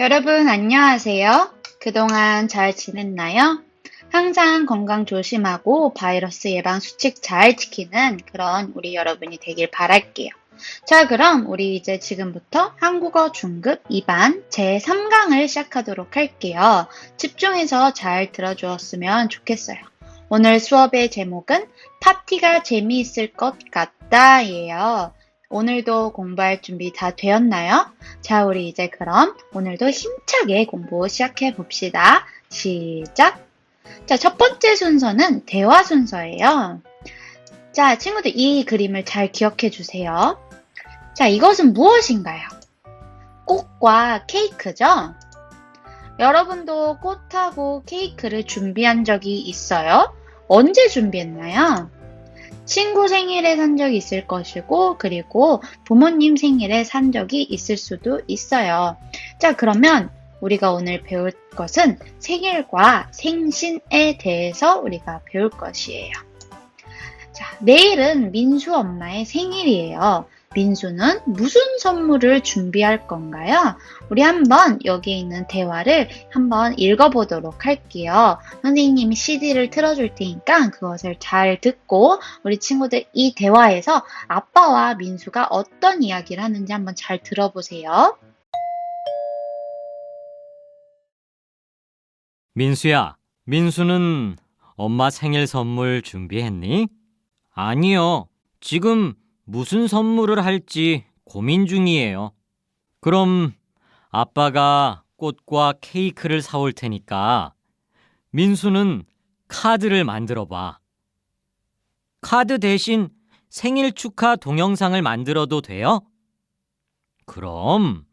여러분, 안녕하세요. 그동안 잘 지냈나요? 항상 건강 조심하고 바이러스 예방 수칙 잘 지키는 그런 우리 여러분이 되길 바랄게요. 자, 그럼 우리 이제 지금부터 한국어 중급 2반 제3강을 시작하도록 할게요. 집중해서 잘 들어주었으면 좋겠어요. 오늘 수업의 제목은 파티가 재미있을 것 같다 예요. 오늘도 공부할 준비 다 되었나요? 자, 우리 이제 그럼 오늘도 힘차게 공부 시작해 봅시다. 시작! 자, 첫 번째 순서는 대화 순서예요. 자, 친구들 이 그림을 잘 기억해 주세요. 자, 이것은 무엇인가요? 꽃과 케이크죠? 여러분도 꽃하고 케이크를 준비한 적이 있어요? 언제 준비했나요? 친구 생일에 산 적이 있을 것이고, 그리고 부모님 생일에 산 적이 있을 수도 있어요. 자, 그러면 우리가 오늘 배울 것은 생일과 생신에 대해서 우리가 배울 것이에요. 자, 내일은 민수 엄마의 생일이에요. 민수는 무슨 선물을 준비할 건가요? 우리 한번 여기 있는 대화를 한번 읽어보도록 할게요. 선생님이 CD를 틀어줄 테니까 그것을 잘 듣고 우리 친구들 이 대화에서 아빠와 민수가 어떤 이야기를 하는지 한번 잘 들어보세요. 민수야, 민수는 엄마 생일 선물 준비했니? 아니요. 지금 무슨 선물을 할지 고민 중이에요. 그럼 아빠가 꽃과 케이크를 사올 테니까 민수는 카드를 만들어 봐. 카드 대신 생일 축하 동영상을 만들어도 돼요? 그럼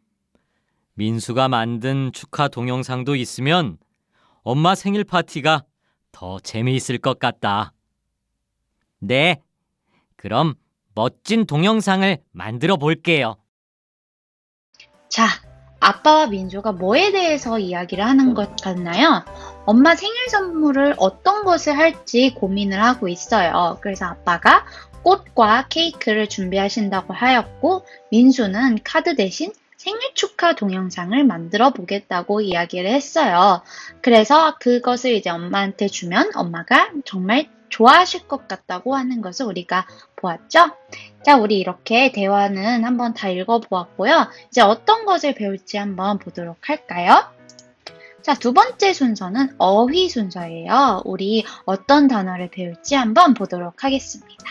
민수가 만든 축하 동영상도 있으면 엄마 생일 파티가 더 재미있을 것 같다. 네, 그럼 멋진 동영상을 만들어 볼게요. 자, 아빠와 민수가 뭐에 대해서 이야기를 하는 것 같나요? 엄마 생일 선물을 어떤 것을 할지 고민을 하고 있어요. 그래서 아빠가 꽃과 케이크를 준비하신다고 하였고, 민수는 카드 대신 생일 축하 동영상을 만들어 보겠다고 이야기를 했어요. 그래서 그것을 이제 엄마한테 주면 엄마가 정말 좋아하실 것 같다고 하는 것을 우리가 보았죠? 자, 우리 이렇게 대화는 한번 다 읽어보았고요. 이제 어떤 것을 배울지 한번 보도록 할까요? 자, 두 번째 순서는 어휘 순서예요. 우리 어떤 단어를 배울지 한번 보도록 하겠습니다.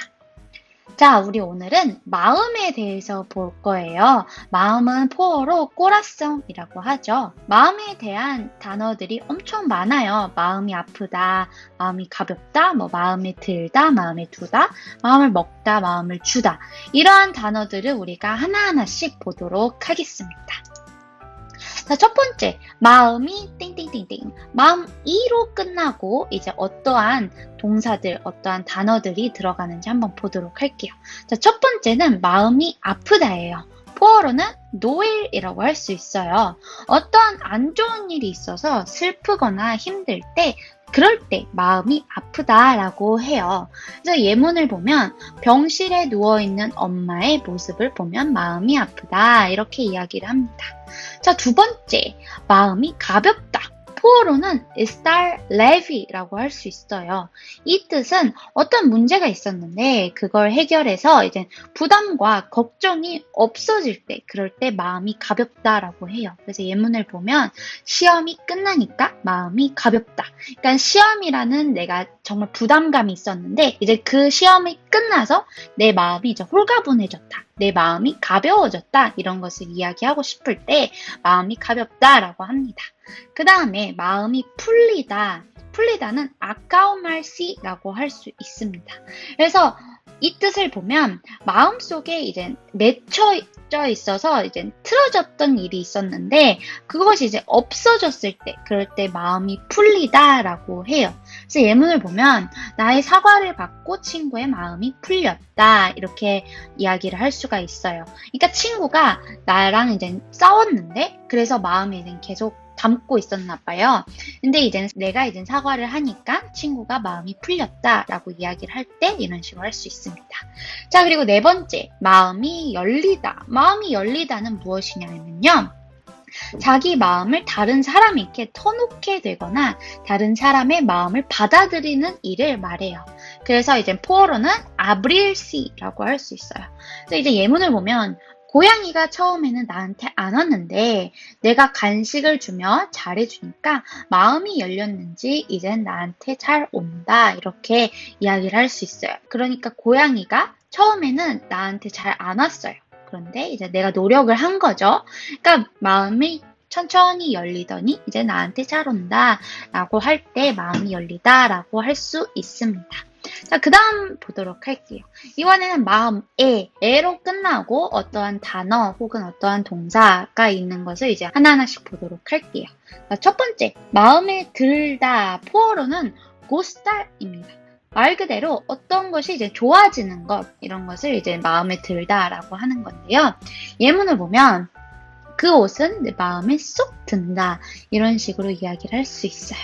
자, 우리 오늘은 마음에 대해서 볼 거예요. 마음은 포어로 꼬라성이라고 하죠. 마음에 대한 단어들이 엄청 많아요. 마음이 아프다, 마음이 가볍다, 마음에 들다, 마음에 두다, 마음을 먹다, 마음을 주다. 이러한 단어들을 우리가 하나하나씩 보도록 하겠습니다. 자, 첫 번째, 마음이 띵띵띵띵. 마음 이로 끝나고 이제 어떠한 동사들, 어떠한 단어들이 들어가는지 한번 보도록 할게요. 자, 첫 번째는 마음이 아프다예요. 포어로는 노일이라고 할 수 있어요. 어떠한 안 좋은 일이 있어서 슬프거나 힘들 때 그럴 때 마음이 아프다라고 해요. 그래서 예문을 보면 병실에 누워있는 엄마의 모습을 보면 마음이 아프다 이렇게 이야기를 합니다. 자, 두 번째, 마음이 가볍다. 포어로는 estar leve라고 할 수 있어요. 이 뜻은 어떤 문제가 있었는데 그걸 해결해서 이제 부담과 걱정이 없어질 때, 그럴 때 마음이 가볍다라고 해요. 그래서 예문을 보면 시험이 끝나니까 마음이 가볍다. 그러니까 시험이라는 내가 정말 부담감이 있었는데 이제 그 시험이 끝나서 내 마음이 이제 홀가분해졌다. 내 마음이 가벼워졌다. 이런 것을 이야기하고 싶을 때 마음이 가볍다라고 합니다. 그 다음에 마음이 풀리다. 풀리다는 아까운 말씨라고 할 수 있습니다. 그래서 이 뜻을 보면 마음속에 이제 맺혀져 있어서 이제 틀어졌던 일이 있었는데 그것이 이제 없어졌을 때, 그럴 때 마음이 풀리다라고 해요. 그래서 예문을 보면 나의 사과를 받고 친구의 마음이 풀렸다 이렇게 이야기를 할 수가 있어요. 그러니까 친구가 나랑 이제 싸웠는데 그래서 마음에 이제 계속 담고 있었나 봐요. 근데 이제 내가 이제 사과를 하니까 친구가 마음이 풀렸다라고 이야기를 할 때 이런 식으로 할 수 있습니다. 자, 그리고 네 번째, 마음이 열리다. 마음이 열리다는 무엇이냐면요. 자기 마음을 다른 사람에게 터놓게 되거나 다른 사람의 마음을 받아들이는 일을 말해요. 그래서 이제 포어로는 abrirsi라고 할 수 있어요. 그래서 이제 예문을 보면 고양이가 처음에는 나한테 안 왔는데 내가 간식을 주며 잘해주니까 마음이 열렸는지 이젠 나한테 잘 온다. 이렇게 이야기를 할 수 있어요. 그러니까 고양이가 처음에는 나한테 잘 안 왔어요. 그런데 이제 내가 노력을 한 거죠. 그러니까 마음이 천천히 열리더니 이제 나한테 잘 온다 라고 할 때 마음이 열리다 라고 할 수 있습니다. 자, 그 다음 보도록 할게요. 이번에는 에로 끝나고 어떠한 단어 혹은 어떠한 동사가 있는 것을 이제 하나하나씩 보도록 할게요. 자, 첫 번째, 마음에 들다, 포어로는 gustar입니다. 말 그대로 어떤 것이 이제 좋아지는 것, 이런 것을 이제 마음에 들다라고 하는 건데요. 예문을 보면 그 옷은 내 마음에 쏙 든다. 이런 식으로 이야기를 할 수 있어요.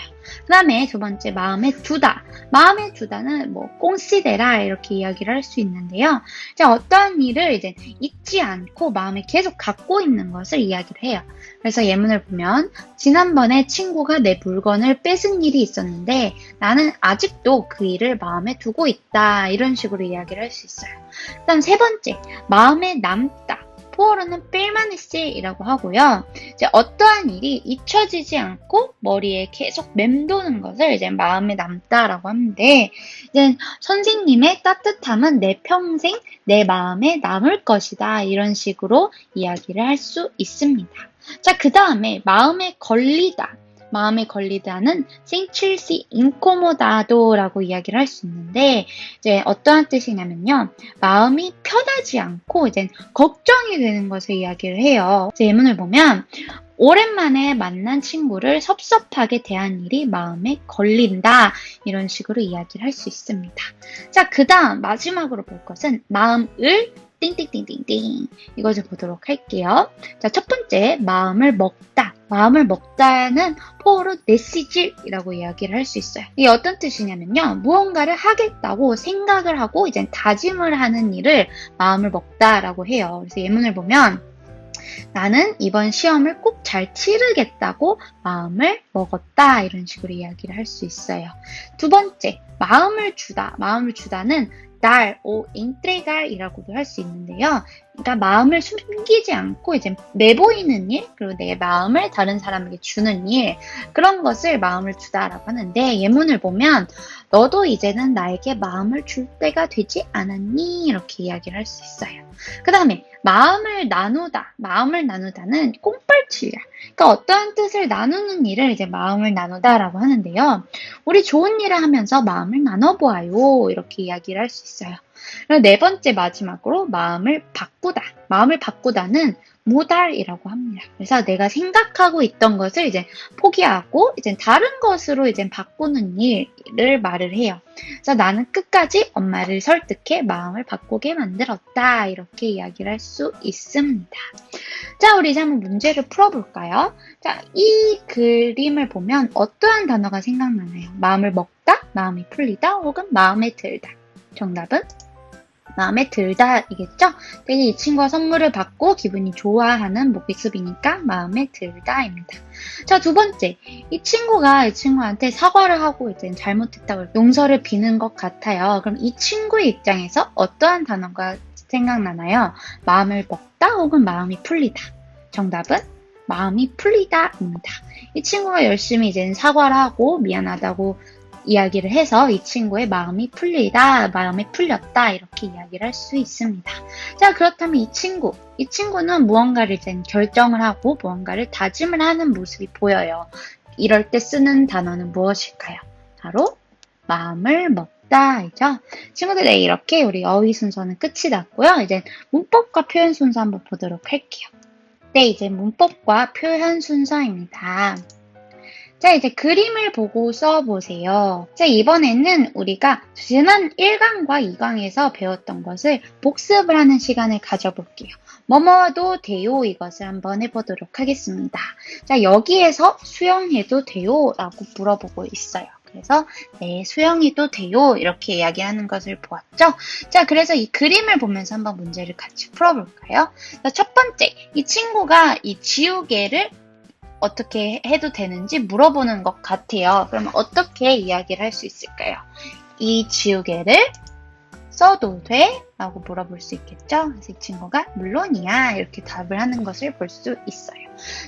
그 다음에 두 번째, 마음에 두다. 마음에 두다는 considera 이렇게 이야기를 할 수 있는데요. 자, 어떠한 일을 이제 잊지 않고 마음에 계속 갖고 있는 것을 이야기를 해요. 그래서 예문을 보면 지난번에 친구가 내 물건을 뺏은 일이 있었는데 나는 아직도 그 일을 마음에 두고 있다. 이런 식으로 이야기를 할 수 있어요. 그 다음 세 번째, 마음에 남다. 포어로는 permanency이라고 하고요. 이제 어떠한 일이 잊혀지지 않고 머리에 계속 맴도는 것을 이제 마음에 남다라고 하는데, 이제 선생님의 따뜻함은 내 평생 내 마음에 남을 것이다. 이런 식으로 이야기를 할 수 있습니다. 자, 그 다음에 마음에 걸리다. 마음에 걸리다는 sentirsi incomodado라고 이야기를 할 수 있는데, 이제 어떠한 뜻이냐면요. 마음이 편하지 않고 이제 걱정이 되는 것을 이야기를 해요. 이제 예문을 보면 오랜만에 만난 친구를 섭섭하게 대한 일이 마음에 걸린다. 이런 식으로 이야기를 할 수 있습니다. 자, 그 다음 마지막으로 볼 것은 마음을 띵띵띵띵띵 이것을 보도록 할게요. 자, 첫 번째, 마음을 먹다. 마음을 먹다는 포어로 내시질이라고 이야기를 할 수 있어요. 이게 어떤 뜻이냐면요. 무언가를 하겠다고 생각을 하고 이제 다짐을 하는 일을 마음을 먹다라고 해요. 그래서 예문을 보면 나는 이번 시험을 꼭 잘 치르겠다고 마음을 먹었다. 이런 식으로 이야기를 할 수 있어요. 두 번째, 마음을 주다. 마음을 주다는 dar o entregar이라고도 할 수 있는데요. 그러니까 마음을 숨기지 않고 이제 내보이는 일, 그리고 내 마음을 다른 사람에게 주는 일, 그런 것을 마음을 주다라고 하는데 예문을 보면 너도 이제는 나에게 마음을 줄 때가 되지 않았니? 이렇게 이야기를 할 수 있어요. 그 다음에 마음을 나누다. 마음을 나누다는 꽁빨치야. 그러니까 어떠한 뜻을 나누는 일을 이제 마음을 나누다라고 하는데요. 우리 좋은 일을 하면서 마음을 나눠보아요. 이렇게 이야기를 할 수 있어요. 그리고 네 번째 마지막으로 마음을 바꾸다. 마음을 바꾸다는 무달이라고 합니다. 그래서 내가 생각하고 있던 것을 이제 포기하고 이제 다른 것으로 이제 바꾸는 일을 말을 해요. 그래서 나는 끝까지 엄마를 설득해 마음을 바꾸게 만들었다. 이렇게 이야기를 할 수 있습니다. 자, 우리 이제 한번 문제를 풀어볼까요? 자, 이 그림을 보면 어떠한 단어가 생각나나요? 마음을 먹다, 마음이 풀리다, 혹은 마음에 들다. 정답은 마음에 들다이겠죠? 되게 이 친구가 선물을 받고 기분이 좋아하는 모습이니까 마음에 들다입니다. 자, 두 번째. 이 친구한테 사과를 하고 이제 잘못했다고 용서를 비는 것 같아요. 그럼 이 친구의 입장에서 어떠한 단어가 생각나나요? 마음을 먹다 혹은 마음이 풀리다. 정답은 마음이 풀리다입니다. 이 친구가 열심히 이제 사과를 하고 미안하다고 이야기를 해서 이 친구의 마음이 풀리다, 마음이 풀렸다 이렇게 이야기를 할 수 있습니다. 자, 그렇다면 이 친구는 무언가를 이제 결정을 하고 무언가를 다짐을 하는 모습이 보여요. 이럴 때 쓰는 단어는 무엇일까요? 바로 마음을 먹다이죠. 친구들, 네, 이렇게 우리 어휘 순서는 끝이 났고요. 이제 문법과 표현 순서 한번 보도록 할게요. 네, 이제 문법과 표현 순서입니다. 자, 이제 그림을 보고 써보세요. 자, 이번에는 우리가 지난 1강과 2강에서 배웠던 것을 복습을 하는 시간을 가져볼게요. 뭐뭐도 돼요? 이것을 한번 해보도록 하겠습니다. 자, 여기에서 수영해도 돼요? 라고 물어보고 있어요. 그래서 네, 수영해도 돼요? 이렇게 이야기하는 것을 보았죠? 자, 그래서 이 그림을 보면서 한번 문제를 같이 풀어볼까요? 자, 첫 번째, 이 친구가 이 지우개를 어떻게 해도 되는지 물어보는 것 같아요. 그럼 어떻게 이야기를 할 수 있을까요? 이 지우개를 써도 돼? 라고 물어볼 수 있겠죠? 그래서 이 친구가 물론이야 이렇게 답을 하는 것을 볼 수 있어요.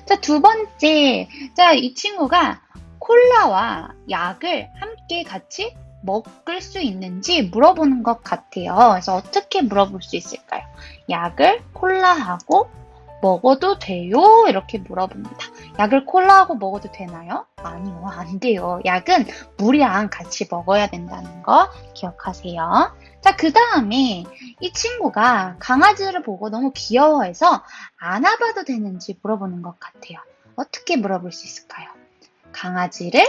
자, 두 번째. 자, 이 친구가 콜라와 약을 함께 같이 먹을 수 있는지 물어보는 것 같아요. 그래서 어떻게 물어볼 수 있을까요? 약을 콜라하고 먹어도 돼요? 이렇게 물어봅니다. 약을 콜라하고 먹어도 되나요? 아니요, 안 돼요. 약은 물이랑 같이 먹어야 된다는 거 기억하세요. 자, 그 다음에 이 친구가 강아지를 보고 너무 귀여워해서 안아봐도 되는지 물어보는 것 같아요. 어떻게 물어볼 수 있을까요? 강아지를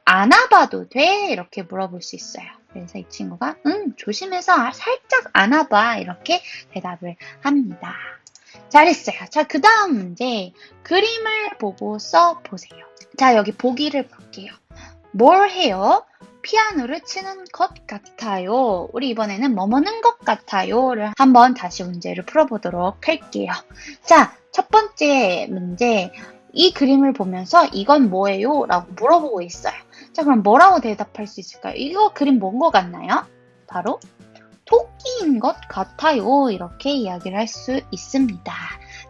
안아봐도 돼? 이렇게 물어볼 수 있어요. 그래서 이 친구가 조심해서 살짝 안아봐 이렇게 대답을 합니다. 잘했어요. 자, 그 다음 문제 그림을 보고 써보세요. 자, 여기 보기를 볼게요. 뭘 해요? 피아노를 치는 것 같아요. 우리 이번에는 뭐뭐는 것 같아요를 한번 다시 문제를 풀어보도록 할게요. 자, 첫 번째 문제. 이 그림을 보면서 이건 뭐예요? 라고 물어보고 있어요. 자, 그럼 뭐라고 대답할 수 있을까요? 이거 그림 뭔 것 같나요? 바로 토끼인 것 같아요. 이렇게 이야기를 할 수 있습니다.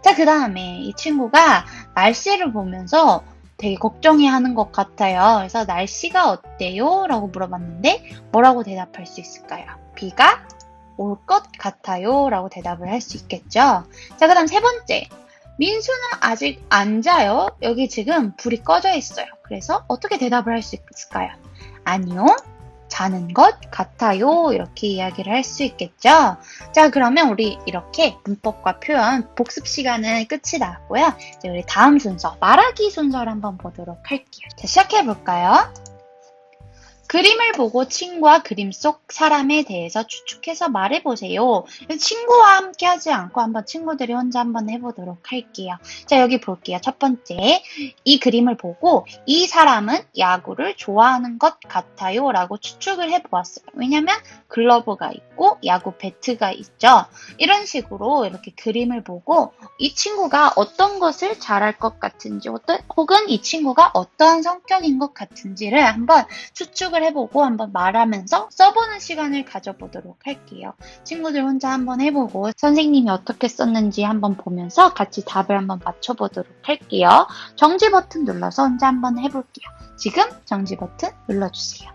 자, 그 다음에 이 친구가 날씨를 보면서 되게 걱정해 하는 것 같아요. 그래서 날씨가 어때요? 라고 물어봤는데 뭐라고 대답할 수 있을까요? 비가 올 것 같아요. 라고 대답을 할 수 있겠죠. 자, 그 다음 세 번째. 민수는 아직 안 자요? 여기 지금 불이 꺼져 있어요. 그래서 어떻게 대답을 할 수 있을까요? 아니요. 자는 것 같아요. 이렇게 이야기를 할 수 있겠죠? 자, 그러면 우리 이렇게 문법과 표현 복습 시간은 끝이 났고요. 이제 우리 다음 순서, 말하기 순서를 한번 보도록 할게요. 자, 시작해 볼까요? 그림을 보고 친구와 그림 속 사람에 대해서 추측해서 말해보세요. 친구와 함께 하지 않고 한번 친구들이 혼자 한번 해보도록 할게요. 자, 여기 볼게요. 첫 번째, 이 그림을 보고 이 사람은 야구를 좋아하는 것 같아요 라고 추측을 해보았어요. 왜냐면 글러브가 있고 야구 배트가 있죠. 이런 식으로 이렇게 그림을 보고 이 친구가 어떤 것을 잘할 것 같은지 혹은 이 친구가 어떠한 성격인 것 같은지를 한번 추측을 해보고 한번 말하면서 써보는 시간을 가져보도록 할게요. 친구들 혼자 한번 해보고 선생님이 어떻게 썼는지 한번 보면서 같이 답을 한번 맞춰보도록 할게요. 정지 버튼 눌러서 혼자 한번 해볼게요. 지금 정지 버튼 눌러주세요.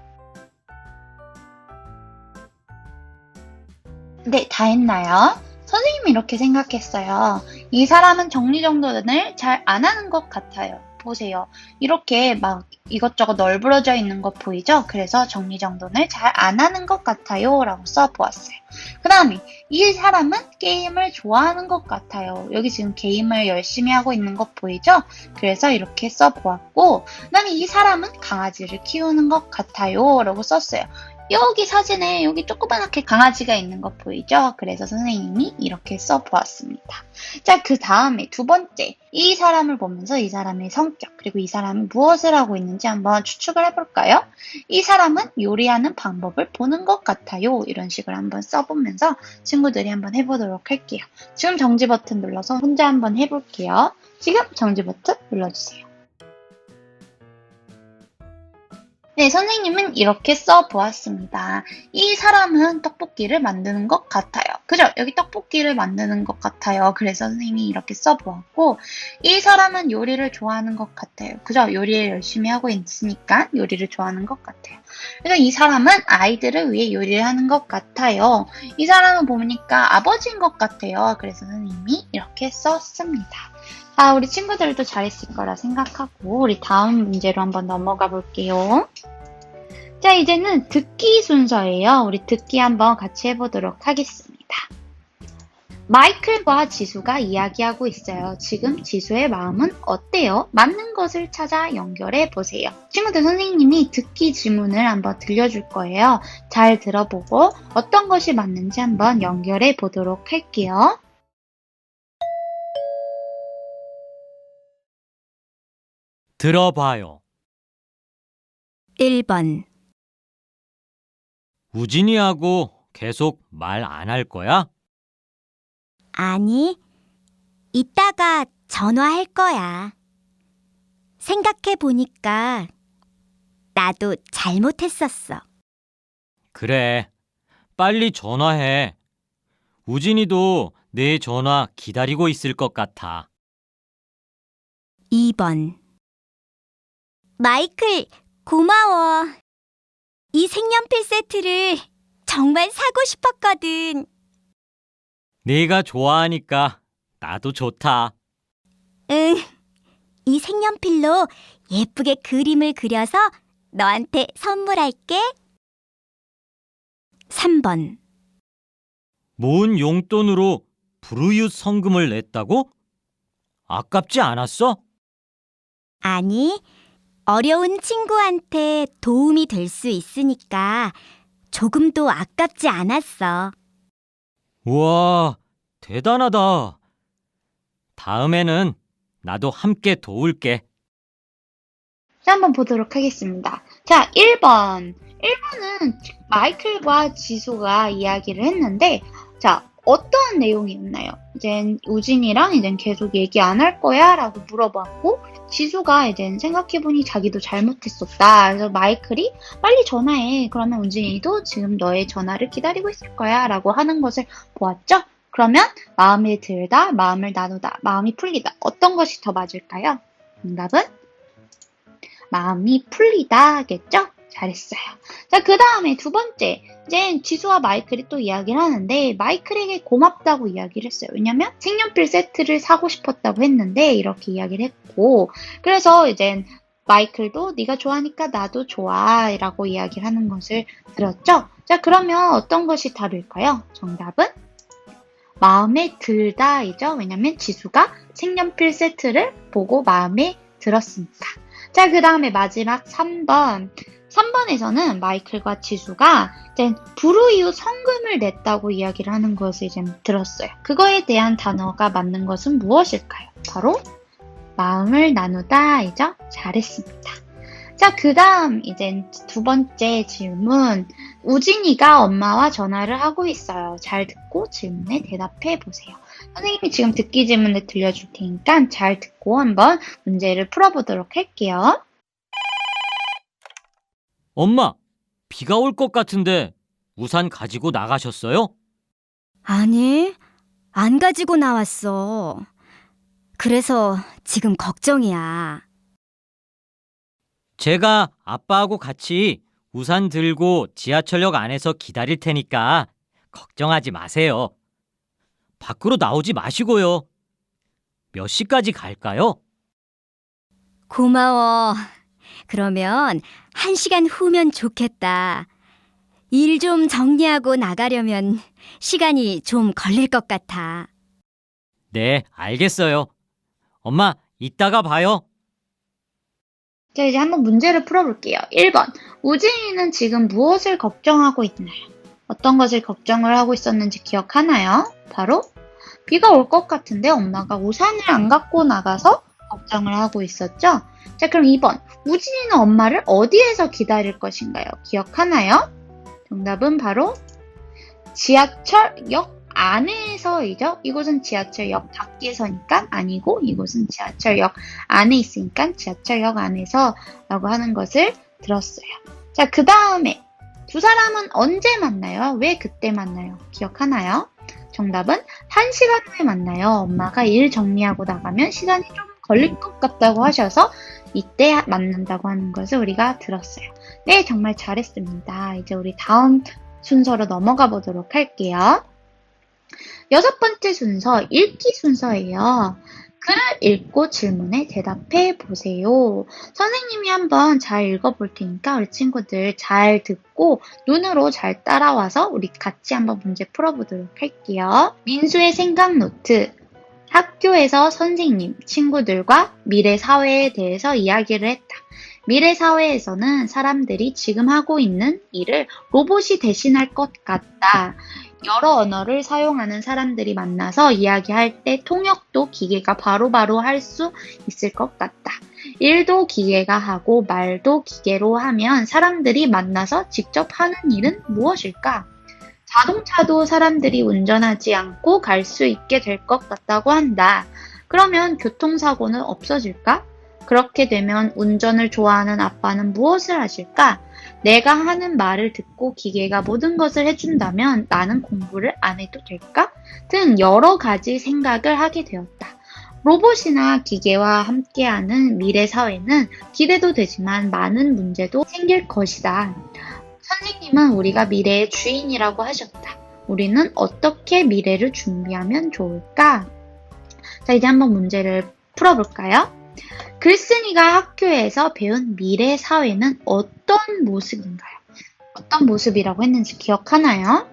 네, 다 했나요? 선생님이 이렇게 생각했어요. 이 사람은 정리정돈을 잘 안 하는 것 같아요. 보세요. 이렇게 막 이것저것 널브러져 있는 거 보이죠? 그래서 정리정돈을 잘 안 하는 것 같아요. 라고 써보았어요. 그 다음에 이 사람은 게임을 좋아하는 것 같아요. 여기 지금 게임을 열심히 하고 있는 것 보이죠? 그래서 이렇게 써보았고 그 다음에 이 사람은 강아지를 키우는 것 같아요. 라고 썼어요. 여기 사진에 여기 조그맣게 강아지가 있는 거 보이죠? 그래서 선생님이 이렇게 써보았습니다. 자, 그 다음에 두 번째. 이 사람을 보면서 이 사람의 성격, 그리고 이 사람이 무엇을 하고 있는지 한번 추측을 해볼까요? 이 사람은 요리하는 방법을 보는 것 같아요. 이런 식으로 한번 써보면서 친구들이 한번 해보도록 할게요. 지금 정지 버튼 눌러서 혼자 한번 해볼게요. 지금 정지 버튼 눌러주세요. 네, 선생님은 이렇게 써보았습니다. 이 사람은 떡볶이를 만드는 것 같아요. 그죠? 여기 떡볶이를 만드는 것 같아요. 그래서 선생님이 이렇게 써보았고, 이 사람은 요리를 좋아하는 것 같아요. 그죠? 요리를 열심히 하고 있으니까 요리를 좋아하는 것 같아요. 그래서 이 사람은 아이들을 위해 요리를 하는 것 같아요. 이 사람은 보니까 아버지인 것 같아요. 그래서 선생님이 이렇게 썼습니다. 자, 우리 친구들도 잘했을 거라 생각하고 우리 다음 문제로 한번 넘어가 볼게요. 자, 이제는 듣기 순서예요. 우리 듣기 한번 같이 해보도록 하겠습니다. 마이클과 지수가 이야기하고 있어요. 지금 지수의 마음은 어때요? 맞는 것을 찾아 연결해 보세요. 친구들, 선생님이 듣기 지문을 한번 들려줄 거예요. 잘 들어보고 어떤 것이 맞는지 한번 연결해 보도록 할게요. 들어봐요. 1번, 우진이하고 계속 말 안 할 거야? 아니, 이따가 전화할 거야. 생각해 보니까 나도 잘못했었어. 그래, 빨리 전화해. 우진이도 내 전화 기다리고 있을 것 같아. 2번. 마이클, 고마워. 이 색연필 세트를 정말 사고 싶었거든. 네가 좋아하니까 나도 좋다. 응, 이 색연필로 예쁘게 그림을 그려서 너한테 선물할게. 3번. 모은 용돈으로 불우이웃 성금을 냈다고? 아깝지 않았어? 아니, 어려운 친구한테 도움이 될 수 있으니까 조금도 아깝지 않았어. 우와, 대단하다. 다음에는 나도 함께 도울게. 자, 한번 보도록 하겠습니다. 자, 1번. 1번은 마이클과 지수가 이야기를 했는데, 자, 어떠한 내용이었나요? 이젠 우진이랑 이젠 계속 얘기 안 할 거야? 라고 물어봤고, 지수가 이젠 생각해보니 자기도 잘못했었다. 그래서 마이클이 빨리 전화해. 그러면 우진이도 지금 너의 전화를 기다리고 있을 거야. 라고 하는 것을 보았죠? 그러면 마음에 들다, 마음을 나누다, 마음이 풀리다. 어떤 것이 더 맞을까요? 정답은 마음이 풀리다겠죠? 잘했어요. 자, 그 다음에 두 번째. 이제 지수와 마이클이 또 이야기를 하는데 마이클에게 고맙다고 이야기를 했어요. 왜냐면 색연필 세트를 사고 싶었다고 했는데 이렇게 이야기를 했고 그래서 이제 마이클도 네가 좋아하니까 나도 좋아 라고 이야기를 하는 것을 들었죠? 자, 그러면 어떤 것이 답일까요? 정답은 마음에 들다이죠. 왜냐면 지수가 색연필 세트를 보고 마음에 들었으니까. 자, 그 다음에 마지막 3번. 3번에서는 마이클과 지수가 이제 불우이웃 성금을 냈다고 이야기를 하는 것을 이제 들었어요. 그거에 대한 단어가 맞는 것은 무엇일까요? 바로 마음을 나누다이죠. 잘했습니다. 자, 그 다음 이제 두 번째 질문. 우진이가 엄마와 전화를 하고 있어요. 잘 듣고 질문에 대답해 보세요. 선생님이 지금 듣기 질문을 들려줄 테니까 잘 듣고 한번 문제를 풀어보도록 할게요. 엄마, 비가 올 것 같은데 우산 가지고 나가셨어요? 아니, 안 가지고 나왔어. 그래서 지금 걱정이야. 제가 아빠하고 같이 우산 들고 지하철역 안에서 기다릴 테니까 걱정하지 마세요. 밖으로 나오지 마시고요. 몇 시까지 갈까요? 고마워. 그러면 1시간 후면 좋겠다. 일 좀 정리하고 나가려면 시간이 좀 걸릴 것 같아. 네, 알겠어요. 엄마, 이따가 봐요. 자, 이제 한번 문제를 풀어볼게요. 1번. 우진이는 지금 무엇을 걱정하고 있나요? 어떤 것을 걱정을 하고 있었는지 기억하나요? 바로 비가 올 것 같은데 엄마가 우산을 안 갖고 나가서 걱정을 하고 있었죠? 자, 그럼 2번. 우진이는 엄마를 어디에서 기다릴 것인가요? 기억하나요? 정답은 바로 지하철역 안에서이죠. 이곳은 지하철역 밖에서니까 아니고 이곳은 지하철역 안에 있으니까 지하철역 안에서 라고 하는 것을 들었어요. 자, 그 다음에 두 사람은 언제 만나요? 왜 그때 만나요? 기억하나요? 정답은 1시간 후에 만나요. 엄마가 일 정리하고 나가면 시간이 좀 걸릴 것 같다고 하셔서 이때 만난다고 하는 것을 우리가 들었어요. 네, 정말 잘했습니다. 이제 우리 다음 순서로 넘어가 보도록 할게요. 6번째 순서, 읽기 순서예요. 글을 읽고 질문에 대답해 보세요. 선생님이 한번 잘 읽어볼 테니까 우리 친구들 잘 듣고 눈으로 잘 따라와서 우리 같이 한번 문제 풀어보도록 할게요. 민수의 생각 노트. 학교에서 선생님, 친구들과 미래 사회에 대해서 이야기를 했다. 미래 사회에서는 사람들이 지금 하고 있는 일을 로봇이 대신할 것 같다. 여러 언어를 사용하는 사람들이 만나서 이야기할 때 통역도 기계가 바로바로 할 수 있을 것 같다. 일도 기계가 하고 말도 기계로 하면 사람들이 만나서 직접 하는 일은 무엇일까? 자동차도 사람들이 운전하지 않고 갈 수 있게 될 것 같다고 한다. 그러면 교통사고는 없어질까? 그렇게 되면 운전을 좋아하는 아빠는 무엇을 하실까? 내가 하는 말을 듣고 기계가 모든 것을 해준다면 나는 공부를 안 해도 될까? 등 여러 가지 생각을 하게 되었다. 로봇이나 기계와 함께하는 미래 사회는 기대도 되지만 많은 문제도 생길 것이다. 선생님은 우리가 미래의 주인이라고 하셨다. 우리는 어떻게 미래를 준비하면 좋을까? 자, 이제 한번 문제를 풀어볼까요? 글쓴이가 학교에서 배운 미래 사회는 어떤 모습인가요? 어떤 모습이라고 했는지 기억하나요?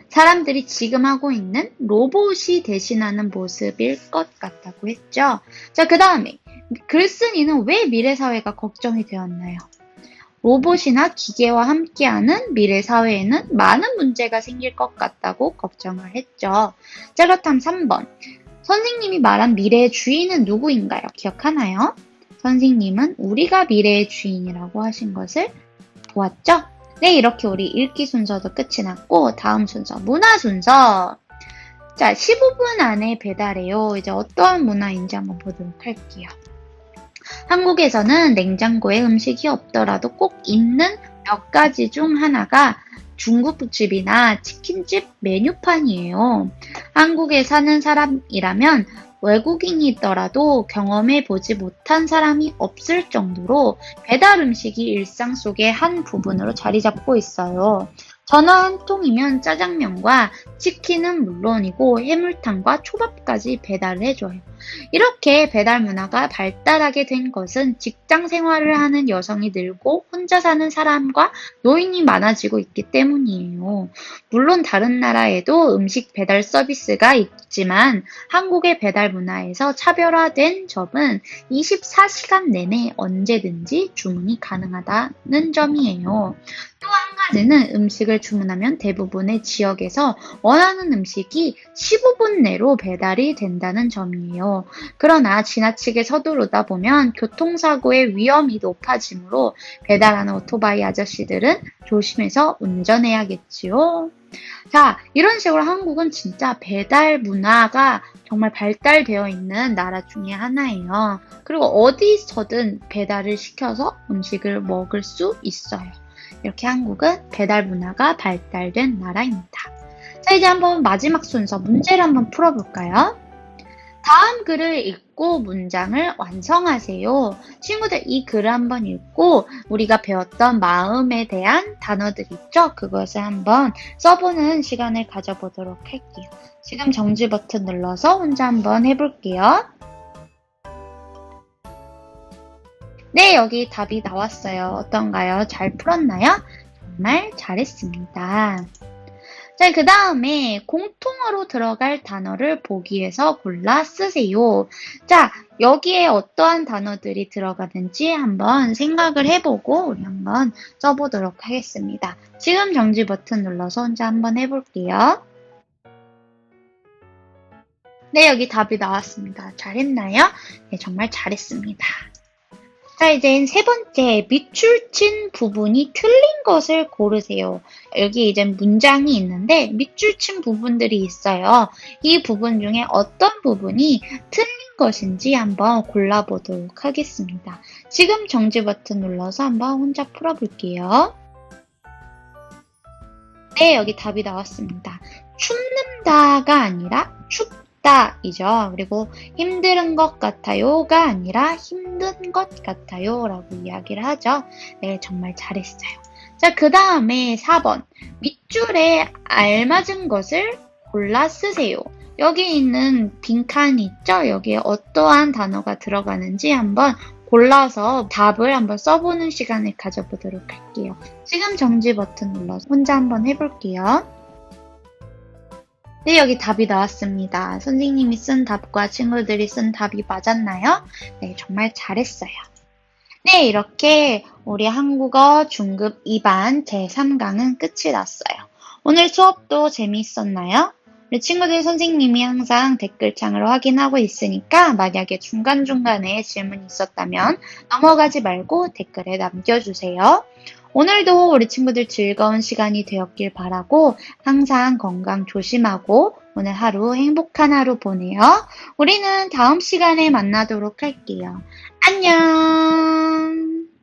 사람들이 지금 하고 있는 로봇이 대신하는 모습일 것 같다고 했죠. 자, 그 다음에 글쓴이는 왜 미래 사회가 걱정이 되었나요? 로봇이나 기계와 함께하는 미래 사회에는 많은 문제가 생길 것 같다고 걱정을 했죠. 자, 그렇다면 3번. 선생님이 말한 미래의 주인은 누구인가요? 기억하나요? 선생님은 우리가 미래의 주인이라고 하신 것을 보았죠? 네, 이렇게 우리 읽기 순서도 끝이 났고 다음 순서, 문화 순서. 자, 15분 안에 배달해요. 이제 어떠한 문화인지 한번 보도록 할게요. 한국에서는 냉장고에 음식이 없더라도 꼭 있는 몇 가지 중 하나가 중국집이나 치킨집 메뉴판이에요. 한국에 사는 사람이라면 외국인이 있더라도 경험해 보지 못한 사람이 없을 정도로 배달 음식이 일상 속의 한 부분으로 자리 잡고 있어요. 전화 한 통이면 짜장면과 치킨은 물론이고 해물탕과 초밥까지 배달을 해줘요. 이렇게 배달 문화가 발달하게 된 것은 직장 생활을 하는 여성이 늘고 혼자 사는 사람과 노인이 많아지고 있기 때문이에요. 물론 다른 나라에도 음식 배달 서비스가 있지만 한국의 배달 문화에서 차별화된 점은 24시간 내내 언제든지 주문이 가능하다는 점이에요. 또 한 가지는 음식을 주문하면 대부분의 지역에서 원하는 음식이 15분 내로 배달이 된다는 점이에요. 그러나 지나치게 서두르다 보면 교통사고의 위험이 높아지므로 배달하는 오토바이 아저씨들은 조심해서 운전해야겠지요. 자, 이런 식으로 한국은 진짜 배달 문화가 정말 발달되어 있는 나라 중에 하나예요. 그리고 어디서든 배달을 시켜서 음식을 먹을 수 있어요. 이렇게 한국은 배달 문화가 발달된 나라입니다. 자, 이제 한번 마지막 순서 문제를 한번 풀어볼까요? 다음 글을 읽고 문장을 완성하세요. 친구들, 이 글을 한번 읽고 우리가 배웠던 마음에 대한 단어들 있죠? 그것을 한번 써보는 시간을 가져보도록 할게요. 지금 정지 버튼 눌러서 혼자 한번 해볼게요. 네, 여기 답이 나왔어요. 어떤가요? 잘 풀었나요? 정말 잘했습니다. 자, 그 다음에 공통어로 들어갈 단어를 보기에서 골라 쓰세요. 자, 여기에 어떠한 단어들이 들어가는지 한번 생각을 해보고 우리 한번 써보도록 하겠습니다. 지금 정지 버튼 눌러서 혼자 한번 해볼게요. 네, 여기 답이 나왔습니다. 잘했나요? 네, 정말 잘했습니다. 자, 이제 세 번째, 밑줄 친 부분이 틀린 것을 고르세요. 여기 이제 문장이 있는데 밑줄 친 부분들이 있어요. 이 부분 중에 어떤 부분이 틀린 것인지 한번 골라보도록 하겠습니다. 지금 정지 버튼 눌러서 한번 혼자 풀어볼게요. 네, 여기 답이 나왔습니다. 춥는다가 아니라 춥다이죠. 그리고 힘든 것 같아요가 아니라 힘든 것 같아요 라고 이야기를 하죠. 네, 정말 잘했어요. 자, 그 다음에 4번. 밑줄에 알맞은 것을 골라 쓰세요. 여기 있는 빈칸이 있죠? 여기에 어떠한 단어가 들어가는지 한번 골라서 답을 한번 써보는 시간을 가져보도록 할게요. 지금 정지 버튼 눌러서 혼자 한번 해볼게요. 네, 여기 답이 나왔습니다. 선생님이 쓴 답과 친구들이 쓴 답이 맞았나요? 네, 정말 잘했어요. 네, 이렇게 우리 한국어 중급 2반 제3강은 끝이 났어요. 오늘 수업도 재미있었나요? 우리 친구들 선생님이 항상 댓글창을 확인하고 있으니까 만약에 중간중간에 질문이 있었다면 넘어가지 말고 댓글에 남겨주세요. 오늘도 우리 친구들 즐거운 시간이 되었길 바라고 항상 건강 조심하고 오늘 하루 행복한 하루 보내요. 우리는 다음 시간에 만나도록 할게요. 안녕!